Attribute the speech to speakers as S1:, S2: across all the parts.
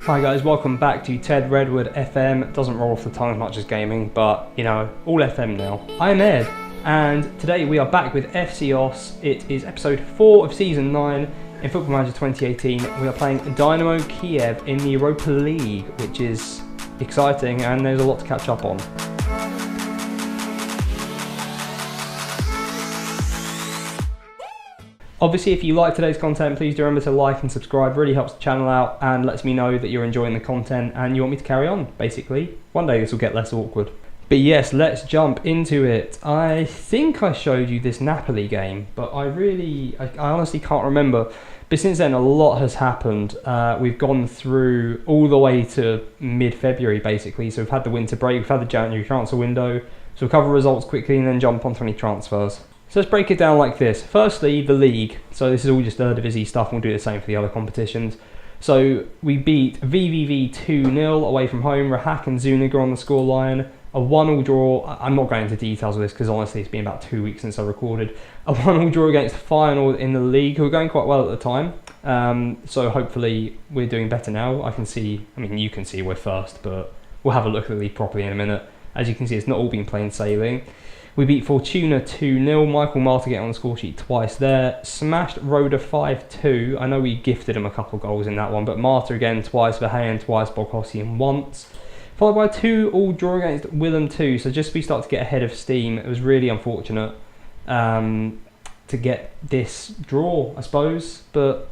S1: Hi guys, welcome back to TedRedwoodFM. Doesn't roll off the tongue as much as gaming, but you know, all FM now. I'm Ed, and today we are back with FCOS. It is episode 4 of season 9 in Football Manager 2018. We are playing Dynamo Kiev in the Europa League, which is exciting, and there's a lot to catch up on. Obviously, if you like today's content, please do remember to like and subscribe. Really helps the channel out and lets me know that you're enjoying the content and you want me to carry on, basically. One day this will get less awkward. But yes, let's jump into it. I think I showed you this Napoli game, but I honestly can't remember. But since then, a lot has happened. We've gone through all the way to mid-February, basically. So we've had the winter break, we've had the January transfer window. So we'll cover results quickly and then jump onto any transfers. So let's break it down like this. Firstly, the league. So this is all just Eredivisie stuff, and we'll do the same for the other competitions. So we beat VVV 2-0 away from home. Rahak and Zuniga on the scoreline. A 1-1 draw. I'm not going into details of this because honestly it's been about 2 weeks since I recorded. A 1-1 draw against Feyenoord in the league, who were going quite well at the time. So hopefully we're doing better now. You can see we're first, but we'll have a look at the league properly in a minute. As you can see, it's not all been plain sailing. We beat Fortuna 2-0. Michael Marta getting on the score sheet twice there. Smashed Roda 5-2. I know we gifted him a couple of goals in that one, but Marta again twice, Verheyen twice, Boghosian once. Followed by a 2-2 draw against Willem 2. So just as we start to get ahead of steam, it was really unfortunate to get this draw, I suppose. But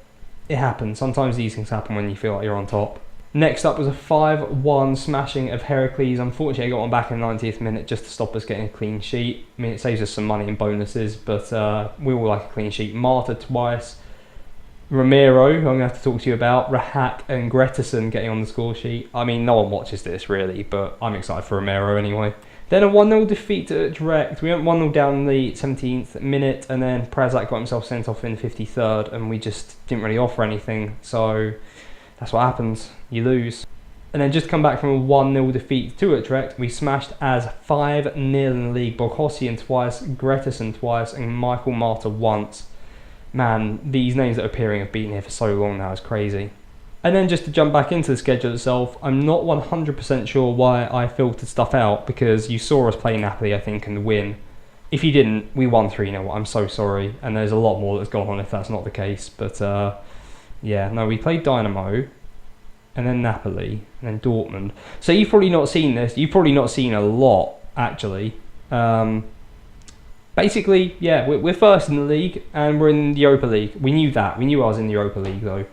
S1: it happens. Sometimes these things happen when you feel like you're on top. Next up was a 5-1 smashing of Heracles. Unfortunately, I got one back in the 90th minute just to stop us getting a clean sheet. I mean, it saves us some money in bonuses, but we all like a clean sheet. Marta twice. Romero, who I'm going to have to talk to you about. Rahak and Gretarsson getting on the score sheet. I mean, no one watches this really, but I'm excited for Romero anyway. Then a 1-0 defeat to Utrecht. We went 1-0 down in the 17th minute, and then Prazak got himself sent off in the 53rd, and we just didn't really offer anything, so that's what happens. You lose. And then just come back from a 1-0 defeat to Utrecht, we smashed as 5-0 in the league. Boghosian twice, Gretarsson twice, and Michael Marta once. Man, these names that are appearing have been here for so long now, it's crazy. And then just to jump back into the schedule itself, I'm not 100% sure why I filtered stuff out, because you saw us play Napoli, I think, and win. If you didn't, we won 3-0. I'm so sorry. And there's a lot more that's gone on if that's not the case. But yeah, no, we played Dynamo, and then Napoli, and then Dortmund. So you've probably not seen this. You've probably not seen a lot, actually. Basically, yeah, we're first in the league, and we're in the Europa League. We knew that. We knew I was in the Europa League, though.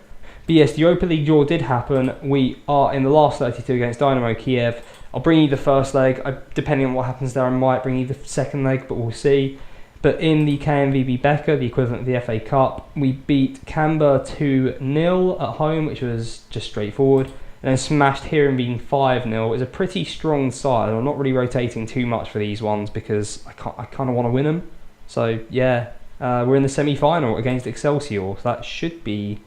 S1: But yes, the Europa League draw did happen. We are in the last 32 against Dynamo Kiev. I'll bring you the first leg. Depending on what happens there, I might bring you the second leg, but we'll see. But in the KNVB Becker, the equivalent of the FA Cup, we beat Canberra 2-0 at home, which was just straightforward. And then smashed Heerenveen 5-0. It was a pretty strong side. I'm not really rotating too much for these ones because I kind of want to win them. So yeah, we're in the semi-final against Excelsior. So that should be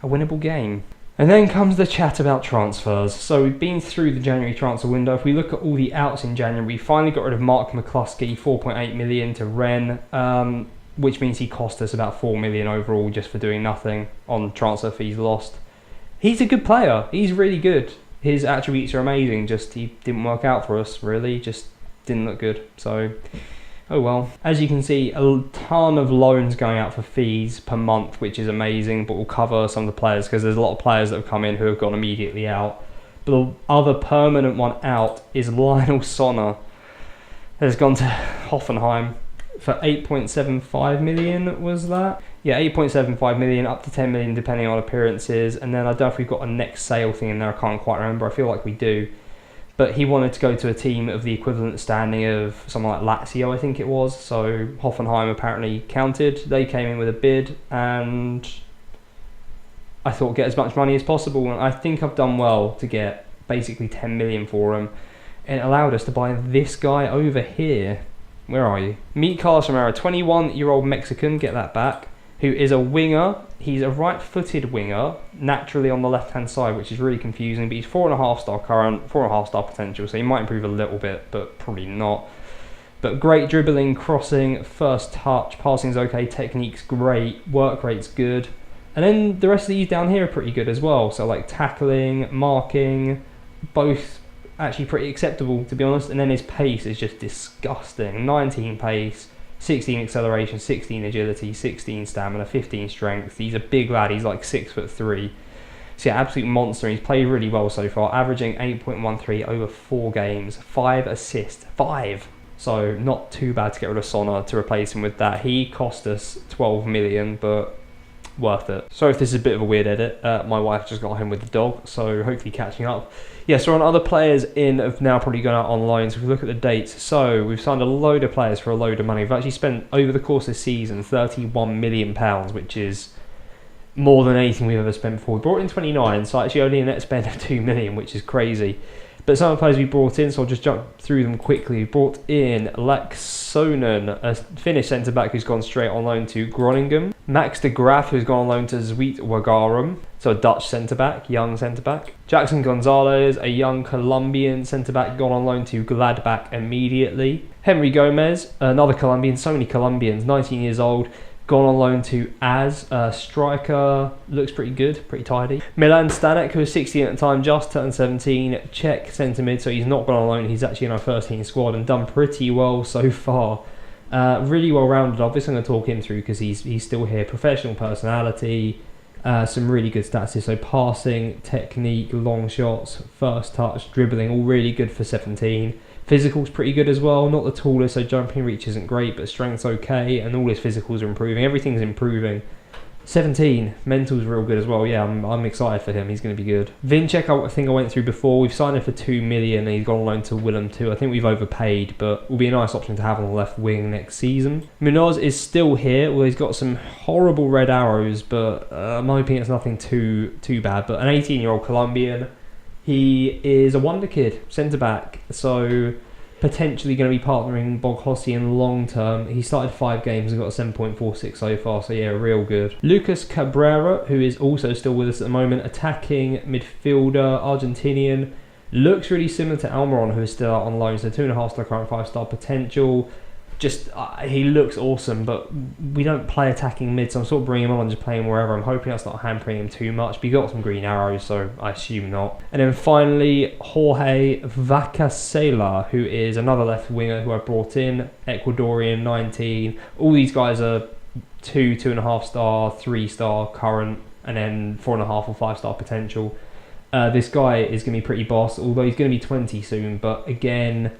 S1: a winnable game. And then comes the chat about transfers. So we've been through the January transfer window. If we look at all the outs in January, we finally got rid of Mark McCluskey, 4.8 million to Rennes, which means he cost us about 4 million overall just for doing nothing on transfer fees lost. He's a good player. He's really good. His attributes are amazing. Just he didn't work out for us, really. Just didn't look good. So, oh well. As you can see, a ton of loans going out for fees per month, which is amazing, but we'll cover some of the players because there's a lot of players that have come in who have gone immediately out. But the other permanent one out is Lionel Sonner. Has gone to Hoffenheim for 8.75 million, was that? Yeah, 8.75 million, up to 10 million depending on appearances. And then I don't know if we've got a next sale thing in there, I can't quite remember. I feel like we do. But he wanted to go to a team of the equivalent standing of someone like Lazio, I think it was. So Hoffenheim apparently counted. They came in with a bid, and I thought get as much money as possible. And I think I've done well to get basically 10 million for him. It allowed us to buy this guy over here. Where are you? Meet Carlos Romero, 21-year-old Mexican, get that back, who is a winger. He's a right-footed winger, naturally on the left-hand side, which is really confusing, but he's 4.5 star current, 4.5 star potential, so he might improve a little bit, but probably not. But great dribbling, crossing, first touch, passing's okay, technique's great, work rate's good. And then the rest of these down here are pretty good as well. So like tackling, marking, both actually pretty acceptable, to be honest. And then his pace is just disgusting. 19 pace, 16 acceleration, 16 agility, 16 stamina, 15 strength. He's a big lad. He's like 6'3". So yeah, absolute monster. He's played really well so far, averaging 8.13 over 4 games, 5 assists, 5. So not too bad to get rid of Sonner to replace him with that. He cost us 12 million, but worth it. So if this is a bit of a weird edit, my wife just got home with the dog, so hopefully catching up. Yeah, so on other players in have now probably gone out on loan. So if we look at the dates, so we've signed a load of players for a load of money. We've actually spent over the course of the season £31 million, which is more than anything we've ever spent before. We brought in 29, so actually only a net spend of 2 million, which is crazy. But some of the players we brought in, so I'll just jump through them quickly. We brought in Laaksonen, a Finnish centre-back who's gone straight on loan to Groningen. Max de Graaf, who's gone on loan to Zweitwagarum, so a Dutch centre-back, young centre-back. Jackson Gonzalez, a young Colombian centre-back, gone on loan to Gladbach immediately. Henry Gomez, another Colombian, so many Colombians, 19 years old, gone on loan to striker, looks pretty good, pretty tidy. Milan Stanek, who was 16 at the time, just turned 17, Czech centre mid, so he's not gone on loan, he's actually in our first team squad and done pretty well so far. Really well rounded. Obviously I'm going to talk him through because he's still here. Professional personality, some really good stats, so passing, technique, long shots, first touch, dribbling, all really good for 17. Physical's pretty good as well, not the tallest, so jumping reach isn't great, but strength's okay, and all his physicals are improving, everything's improving. 17, mental's real good as well. Yeah, I'm excited for him, he's going to be good. Vincek, I think I went through before, we've signed him for 2 million and he's gone on loan to Willem too. I think we've overpaid, but will be a nice option to have on the left wing next season. Munoz is still here, well he's got some horrible red arrows, but I'm hoping it's nothing too bad. But an 18-year-old Colombian, he is a wonder kid, centre-back, so potentially going to be partnering Boghossi in long term. He started 5 games and got a 7.46 so far, so yeah, real good. Lucas Cabrera, who is also still with us at the moment, attacking midfielder, Argentinian, looks really similar to Almiron, who is still out on loan, so 2.5-star current, 5-star potential. Just, he looks awesome, but we don't play attacking mid, so I'm sort of bringing him on and just playing wherever. I'm hoping that's not hampering him too much, but he got some green arrows, so I assume not. And then finally, Jorge Vacasela, who is another left winger who I brought in, Ecuadorian, 19. All these guys are 2.5-star, 3-star current, and then 4.5 or 5-star potential. This guy is going to be pretty boss, although he's going to be 20 soon, but again,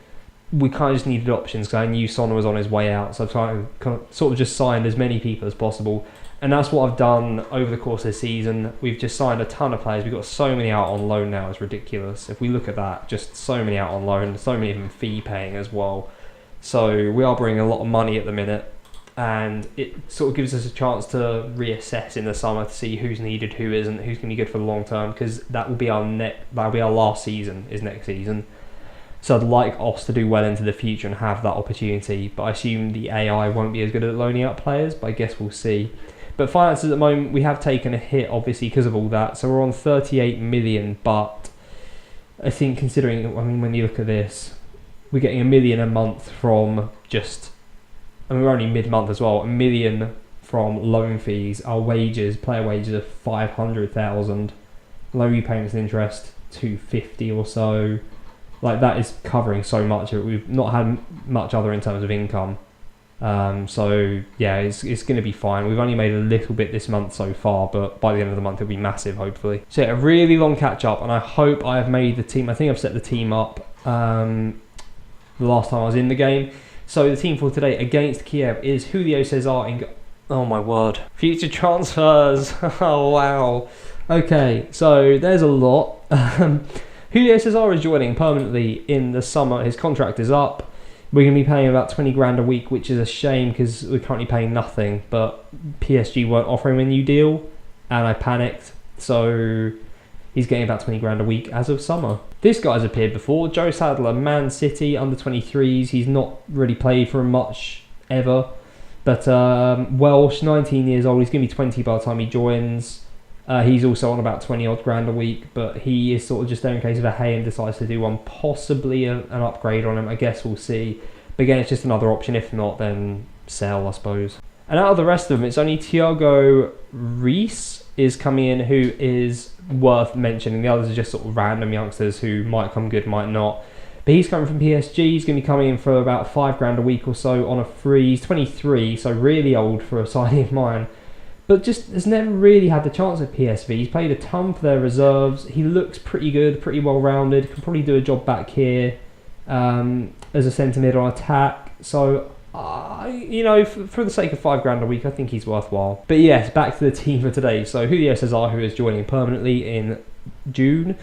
S1: we kind of just needed options because I knew Sonner was on his way out, so I've sort of just signed as many people as possible, and that's what I've done over the course of the season. We've just signed a ton of players. We've got so many out on loan now, it's ridiculous. If we look at that, just so many out on loan, so many of them fee paying as well. So we are bringing a lot of money at the minute, and it sort of gives us a chance to reassess in the summer to see who's needed, who isn't, who's going to be good for the long term, because that will be our last season, is next season. So I'd like us to do well into the future and have that opportunity, but I assume the AI won't be as good at loaning out players, but I guess we'll see. But finances at the moment, we have taken a hit, obviously, because of all that. So we're on 38 million, but I think considering, I mean, when you look at this, we're getting $1 million a month from just, I mean, we're only mid-month as well, $1 million from loan fees. Our wages, player wages are 500,000, loan repayments and interest 250 or so. Like, that is covering so much. We've not had much other in terms of income. So, yeah, it's going to be fine. We've only made a little bit this month so far, but by the end of the month, it'll be massive, hopefully. So, yeah, a really long catch-up, and I hope I have made the team. I think I've set the team up the last time I was in the game. So, the team for today against Kiev is Julio Cesar. Oh, my word. Future transfers. Oh, wow. Okay, so there's a lot. Julio Cesar is joining permanently in the summer. His contract is up. We're going to be paying about 20 grand a week, which is a shame because we're currently paying nothing. But PSG weren't offering him a new deal, and I panicked. So he's getting about 20 grand a week as of summer. This guy's appeared before. Joe Sadler, Man City, under 23s. He's not really played for much ever. But Welsh, 19 years old. He's going to be 20 by the time he joins. He's also on about 20 odd grand a week, but he is sort of just there in case of a Hayden decides to do one, possibly an upgrade on him. I guess we'll see. But again, it's just another option. If not, then sell, I suppose. And out of the rest of them, it's only Thiago Reis is coming in, who is worth mentioning. The others are just sort of random youngsters who might come good, might not. But he's coming from PSG. He's going to be coming in for about £5 a week or so on a free. He's 23, so really old for a signing of mine. But just has never really had the chance at PSV. He's played a ton for their reserves. He looks pretty good, pretty well-rounded. Can probably do a job back here as a centre mid on attack. So, for the sake of £5 a week, I think he's worthwhile. But yes, back to the team for today. So Julio Cesar, who is joining permanently in June,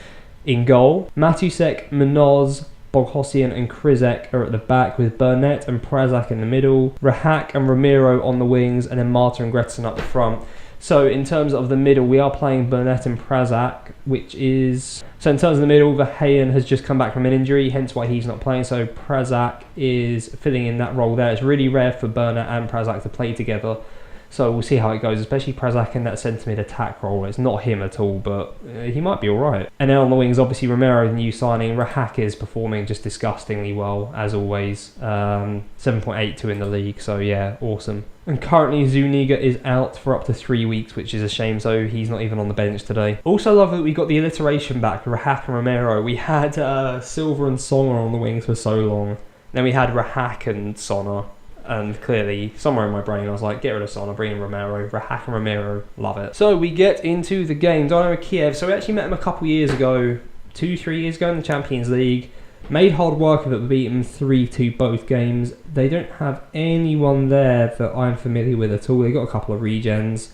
S1: in goal. Matusek, Munoz, Boghossian and Krizek are at the back, with Burnett and Prazak in the middle, Rahak and Ramiro on the wings, and then Marta and Gretchen up the front. So in terms of the middle, we are playing Burnett and Prazak, which is... So in terms of the middle, Verheyen has just come back from an injury, hence why he's not playing, so Prazak is filling in that role there. It's really rare for Burnett and Prazak to play together, so we'll see how it goes, especially Prazak in that centre mid attack role. It's not him at all, but he might be alright. And then on the wings, obviously Romero, the new signing. Rahak is performing just disgustingly well, as always. 7.82 in the league, so yeah, awesome. And currently Zuniga is out for up to 3 weeks, which is a shame, so he's not even on the bench today. Also love that we got the alliteration back, Rahak and Romero. We had Silva and Sonner on the wings for so long. Then we had Rahak and Sonner. And clearly, somewhere in my brain, I was like, get rid of Sonner, bring in Romero, Rahak and Romero, love it. So we get into the game, Dynamo Kiev. So we actually met them a couple years ago, 2-3 years ago in the Champions League. Made hard work of it, but beat them 3-2 both games. They don't have anyone there that I'm familiar with at all. They've got a couple of regens,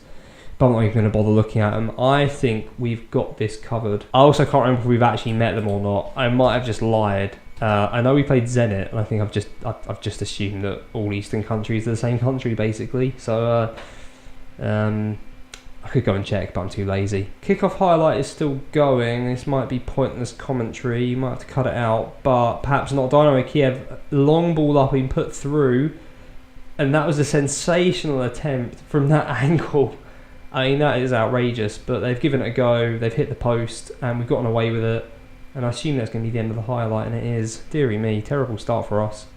S1: but I'm not even going to bother looking at them. I think we've got this covered. I also can't remember if we've actually met them or not. I might have just lied. I know we played Zenit, and I think I've just assumed that all Eastern countries are the same country, basically. So I could go and check, but I'm too lazy. Kickoff highlight is still going. This might be pointless commentary. You might have to cut it out, but perhaps not. Dynamo Kiev, long ball up, being put through, and that was a sensational attempt from that angle. I mean, that is outrageous, but they've given it a go. They've hit the post, and we've gotten away with it. And I assume that's going to be the end of the highlight, and it is. Deary me, terrible start for us.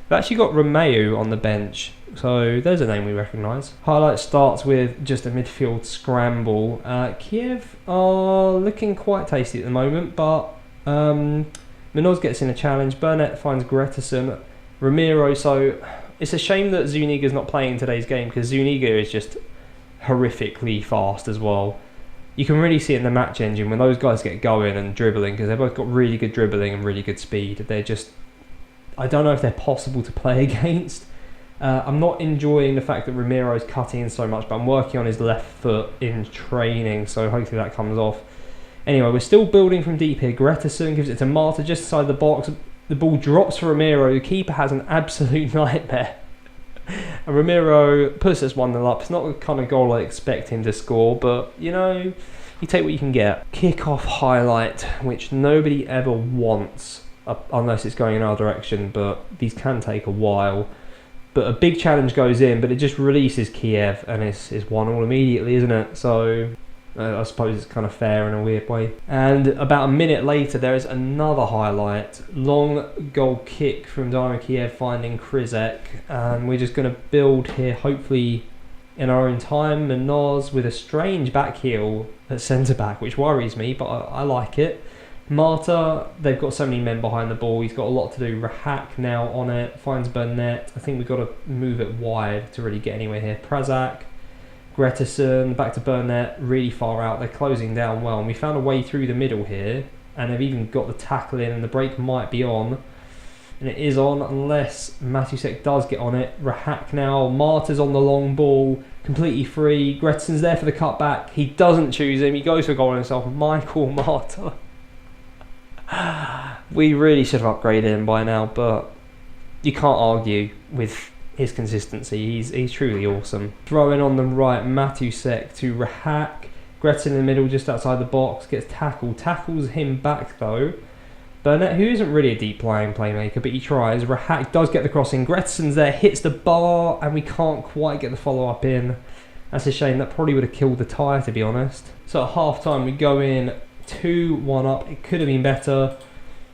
S1: We've actually got Romeo on the bench, so there's a name we recognise. Highlight starts with just a midfield scramble. Kiev are looking quite tasty at the moment, but Munoz gets in a challenge. Burnett finds Gretterson. Ramiro, so it's a shame that Zuniga's not playing in today's game, because Zuniga is just horrifically fast as well. You can really see it in the match engine when those guys get going and dribbling, because they've both got really good dribbling and really good speed. They're just... I don't know if they're possible to play against. I'm not enjoying the fact that Ramiro's cutting in so much, but I'm working on his left foot in training, so hopefully that comes off. Anyway, we're still building from deep here. Gretterson gives it to Marta just inside the box. The ball drops for Ramiro. The keeper has an absolute nightmare. And Ramiro puts us 1-0 up. It's not the kind of goal I expect him to score, but, you know, you take what you can get. Kick-off highlight, which nobody ever wants, unless it's going in our direction, but these can take a while. But a big challenge goes in, but it just releases Kiev, and it's 1-1 immediately, isn't it? So I suppose it's kind of fair in a weird way. And about a minute later, there is another highlight. Long goal kick from Dynamo Kiev finding Krizek. And we're just going to build here, hopefully in our own time. Munoz with a strange back heel at centre-back, which worries me, but I like it. Marta, they've got so many men behind the ball. He's got a lot to do. Rahak now on it. Finds Burnett. I think we've got to move it wide to really get anywhere here. Prazak. Gretterson, back to Burnett, really far out. They're closing down well, and we found a way through the middle here, and they've even got the tackle in, and the break might be on, and it is on unless Matusek does get on it. Rahak now, Marta's on the long ball, completely free. Gretterson's there for the cutback. He doesn't choose him. He goes for a goal on himself. Michael Marta. We really should have upgraded him by now, but you can't argue with his consistency. He's truly awesome. Throwing on the right, Matusek to Rahak. Gretchen in the middle, just outside the box, gets tackled. Tackles him back though. Burnett, who isn't really a deep lying playmaker, but he tries. Rahak does get the crossing. Gretchen's there, hits the bar, and we can't quite get the follow-up in. That's a shame. That probably would have killed the tie, to be honest. So at half-time, we go in 2-1 up. It could have been better.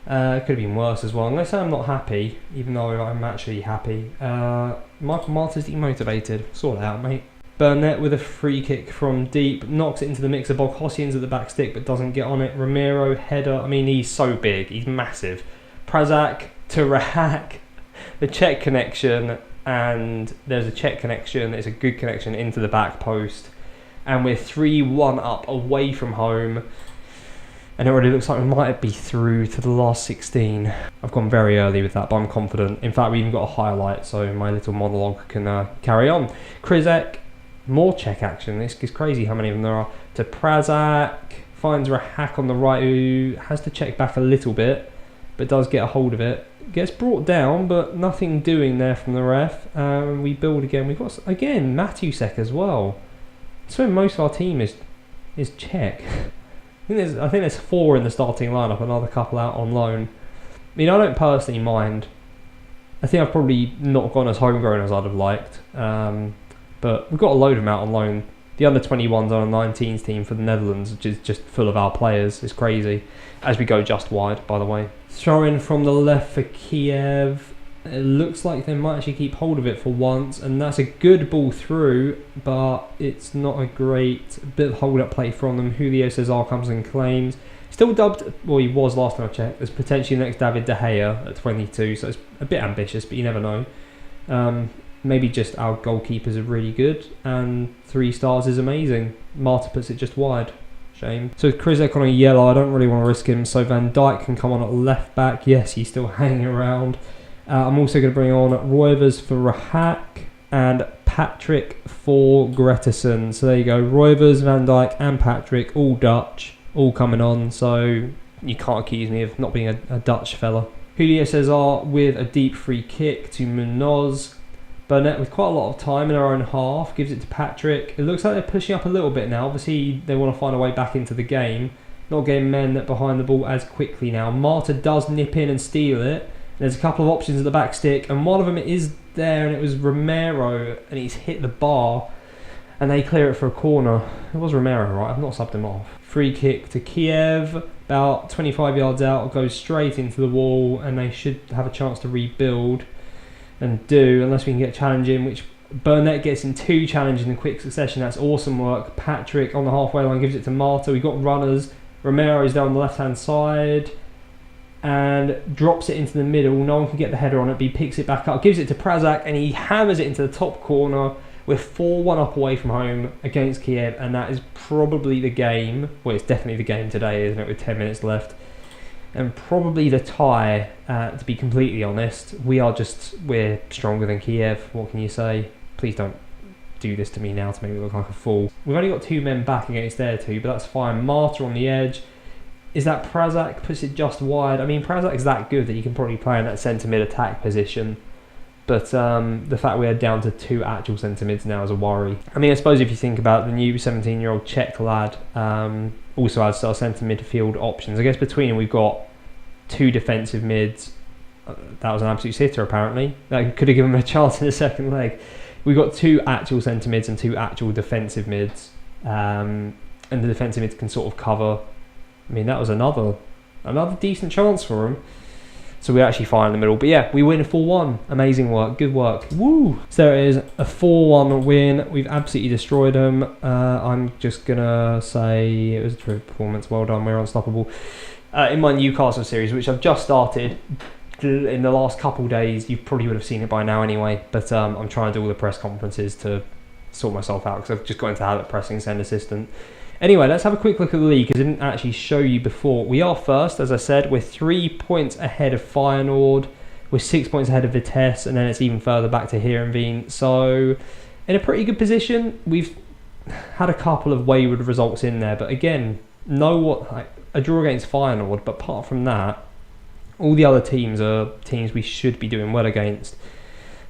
S1: Could have been worse as well. I'm going to say I'm not happy, even though I'm actually happy. Michael Marta's demotivated. Sort it out, mate. Burnett with a free kick from deep, knocks it into the mixer. Boghossian's at the back stick but doesn't get on it. Ramiro, header. I mean, he's so big. He's massive. Prazak to Rahak. The Czech connection, and there's a Czech connection. It's a good connection into the back post. And we're 3-1 up away from home. And it already looks like we might be through to the last 16. I've gone very early with that, but I'm confident. In fact, we even got a highlight, so my little monologue can carry on. Krizek, more Czech action. This is crazy how many of them there are. To Prazak, finds Rahak on the right, who has to check back a little bit, but does get a hold of it. Gets brought down, but nothing doing there from the ref. We build again. We've got, again, Matusek as well. So most of our team is Czech. I think there's 4 in the starting lineup, another couple out on loan. I mean, I don't personally mind. I think I've probably not gone as homegrown as I'd have liked. But we've got a load of them out on loan. The under-21s on a 19s team for the Netherlands, which is just full of our players. It's crazy. As we go just wide, by the way. Throw in from the left for Kiev. It looks like they might actually keep hold of it for once, and that's a good ball through, but it's not a great bit of hold-up play from them. Julio Cesar comes and claims. Still dubbed, well, he was last time I checked, as potentially the next David De Gea at 22, so it's a bit ambitious, but you never know. Maybe just our goalkeepers are really good, and 3 stars is amazing. Marta puts it just wide. Shame. So with Krizek on a yellow, I don't really want to risk him, so Van Dijk can come on at left back. Yes, he's still hanging around. I'm also going to bring on Roivers for Rahak and Patrick for Gretason. So there you go. Roivers, Van Dijk and Patrick, all Dutch, all coming on. So you can't accuse me of not being a Dutch fella. Julio Cesar with a deep free kick to Munoz. Burnett with quite a lot of time in our own half. Gives it to Patrick. It looks like they're pushing up a little bit now. Obviously, they want to find a way back into the game. Not getting men behind the ball as quickly now. Marta does nip in and steal it. There's a couple of options at the back stick, and one of them is there, and it was Romero, and he's hit the bar, and they clear it for a corner. It was Romero, right? I've not subbed him off. Free kick to Kiev, about 25 yards out, goes straight into the wall, and they should have a chance to rebuild, and do, unless we can get challenging, which Burnett gets in 2 challenges in quick succession. That's awesome work. Patrick on the halfway line gives it to Marta. We've got runners. Romero is down the left-hand side, and drops it into the middle. No one can get the header on it, but he picks it back up, gives it to Prazak, and he hammers it into the top corner. We're 4-1 up away from home against Kiev, and that is probably the game. Well, it's definitely the game today, isn't it, with 10 minutes left. And probably the tie, to be completely honest. We're stronger than Kiev. What can you say? Please don't do this to me now to make me look like a fool. We've only got 2 men back against their 2, but that's fine. Marta on the edge. Is that Prazak puts it just wide? I mean, Prazak's that good that you can probably play in that centre mid attack position. But the fact we're down to 2 actual centre mids now is a worry. I mean, I suppose if you think about the new 17-year-old Czech lad, also has our centre midfield options. I guess between them we've got 2 defensive mids. That was an absolute sitter apparently. That could have given him a chance in the second leg. We've got 2 actual centre mids and 2 actual defensive mids. And the defensive mids can sort of cover. I mean, that was another decent chance for him. So we're actually fine in the middle. But yeah, we win 4-1. Amazing work. Good work. Woo! So there it is. A 4-1 win. We've absolutely destroyed them. I'm just going to say it was a terrific performance. Well done. We're unstoppable. In my Newcastle series, which I've just started in the last couple days, you probably would have seen it by now anyway. But I'm trying to do all the press conferences to sort myself out because I've just got into habit pressing send assistant. Anyway, let's have a quick look at the league because I didn't actually show you before. We are first, as I said. We're 3 points ahead of Feyenoord. We're 6 points ahead of Vitesse, and then it's even further back to Heerenveen. So, in a pretty good position. We've had a couple of wayward results in there, but again, a draw against Feyenoord. But apart from that, all the other teams are teams we should be doing well against.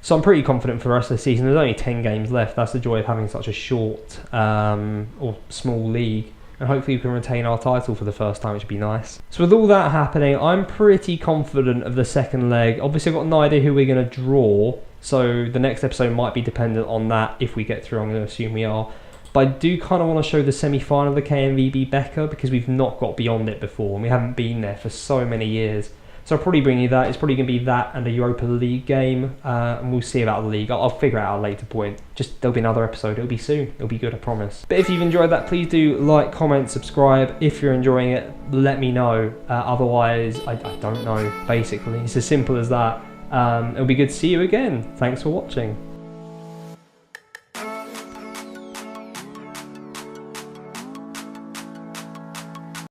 S1: So I'm pretty confident for the rest of the season. There's only 10 games left. That's the joy of having such a short or small league. And hopefully we can retain our title for the first time, which would be nice. So with all that happening, I'm pretty confident of the second leg. Obviously I've got no idea who we're going to draw. So the next episode might be dependent on that. If we get through, I'm going to assume we are. But I do kind of want to show the semi-final of the KNVB Becker because we've not got beyond it before. And we haven't been there for so many years. So I'll probably bring you that. It's probably going to be that and a Europa League game, and we'll see about the league. I'll figure it out at a later point. Just there'll be another episode. It'll be soon. It'll be good, I promise. But if you've enjoyed that, please do like, comment, subscribe. If you're enjoying it, let me know. Otherwise, I don't know. Basically, it's as simple as that. It'll be good to see you again. Thanks for watching.